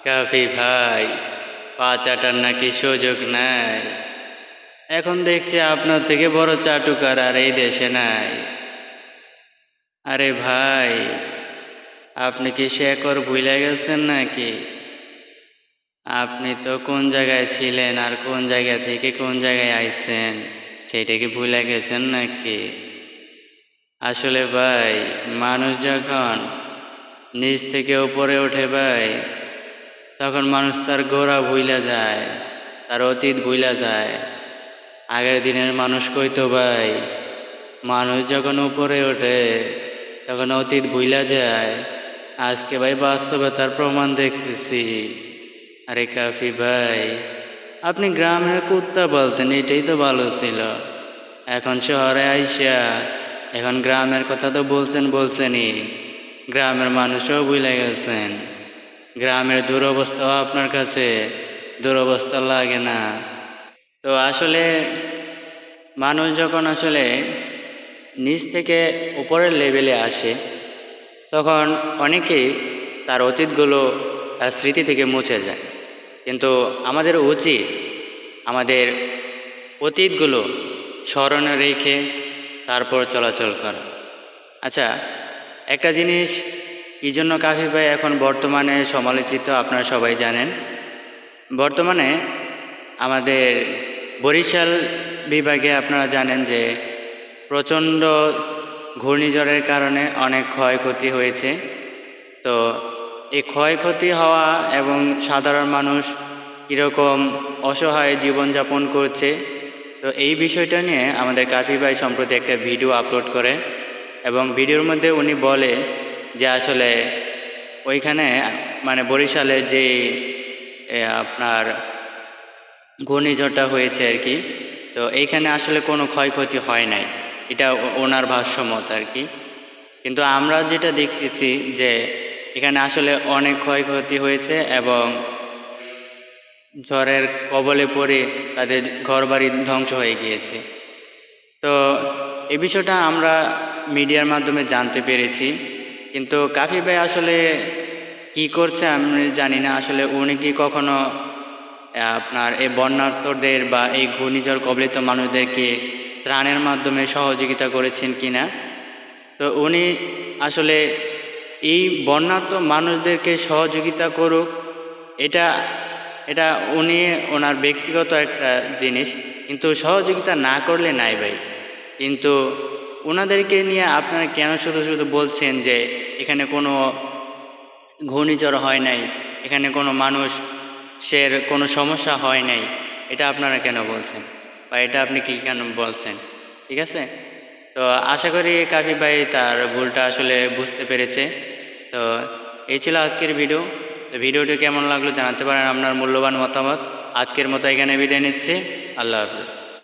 কাফি ভাই, পা চাটার নাকি সুযোগ নাই? এখন দেখছি আপনার থেকে বড় চাটুকার আর এই দেশে নাই। আরে ভাই, আপনি কি শেকড় ভুলে গেছেন নাকি? আপনি তো কোন জায়গায় ছিলেন আর কোন জায়গা থেকে কোন জায়গায় আইছেন সেটা কি ভুলে গেছেন নাকি? আসলে ভাই, মানুষ যখন নিচ থেকে উপরে ওঠে ভাই, তখন মানুষ তার গোড়া ভুইলা যায়, তার অতীত ভুইলা যায়। আগের দিনের মানুষ কইতো ভাই, মানুষ যখন উপরে ওঠে তখন অতীত ভুইলা যায়। আজকে ভাই বাস্তবতার প্রমাণ দেখতেছি। আরে কাফি ভাই, আপনি গ্রামের কুত্তা বলতেন, এটাই তো ভালো ছিল। এখন শহরে আইসা এখন গ্রামের কথা তো বলছেনই, গ্রামের মানুষও ভুলে গেছেন। গ্রামের দুরবস্থাও আপনার কাছে দুরবস্থা লাগে না। তো আসলে মানুষ যখন আসলে নিচ থেকে উপরের লেভেলে আসে, তখন অনেকেই তার অতীতগুলো তার স্মৃতি থেকে মুছে যায়। কিন্তু আমাদের উচিত আমাদের অতীতগুলো স্মরণে রেখে তারপর চলাচল করা। আচ্ছা, একটা জিনিস কি জন্য কাফি ভাই এখন বর্তমানে সমালোচিত আপনারা সবাই জানেন। বর্তমানে আমাদের বরিশাল বিভাগে আপনারা জানেন যে প্রচণ্ড ঘূর্ণিঝড়ের কারণে অনেক ক্ষয়ক্ষতি হয়েছে। তো এই ক্ষয়ক্ষতি হওয়া এবং সাধারণ মানুষ কীরকম অসহায় জীবনযাপন করছে, তো এই বিষয়টা নিয়ে আমাদের কাফি ভাই সম্প্রতি একটা ভিডিও আপলোড করে এবং ভিডিওর মধ্যে উনি বলে যে আসলে ওইখানে মানে বরিশালে যে আপনার ঘূর্ণিঝড়টা হয়েছে আর কি, তো এইখানে আসলে কোনো ক্ষয়ক্ষতি হয় নাই, এটা ওনার ভাষ্যমত আর কি। কিন্তু আমরা যেটা দেখতেছি যে এখানে আসলে অনেক ক্ষয়ক্ষতি হয়েছে এবং ঝড়ের কবলে পড়ে তাদের ঘরবাড়ি ধ্বংস হয়ে গিয়েছে। তো এই বিষয়টা আমরা মিডিয়ার মাধ্যমে জানতে পেরেছি, কিন্তু কাফি ভাই আসলে কি করছে আমি জানি না। আসলে উনি কি কখনো আপনার এই বন্যার্তদের বা এই ঘূর্ণিঝড় কবলিত মানুষদেরকে ত্রাণের মাধ্যমে সহযোগিতা করেছেন কিনা? তো উনি আসলে এই বন্যার্ত মানুষদেরকে সহযোগিতা করুক, এটা এটা উনি ওনার ব্যক্তিগত একটা জিনিস, কিন্তু সহযোগিতা না করলে নাই ভাই। কিন্তু ওনাদেরকে নিয়ে আপনারা কেন শুধু শুধু বলছেন যে এখানে কোনো ঘূর্ণিঝড় হয় নাই, এখানে কোনো মানুষের কোনো সমস্যা হয় নাই, এটা আপনারা কেন বলছেন বা এটা আপনি কি কেন বলছেন? ঠিক আছে, তো আশা করি কাফি ভাই তার ভুলটা আসলে বুঝতে পেরেছে। তো এই ছিল আজকের ভিডিও। তো ভিডিওটি কেমন লাগলো জানাতে পারেন আপনার মূল্যবান মতামত। আজকের মতো এখানে বিদায় নিচ্ছি। আল্লাহ হাফিজ।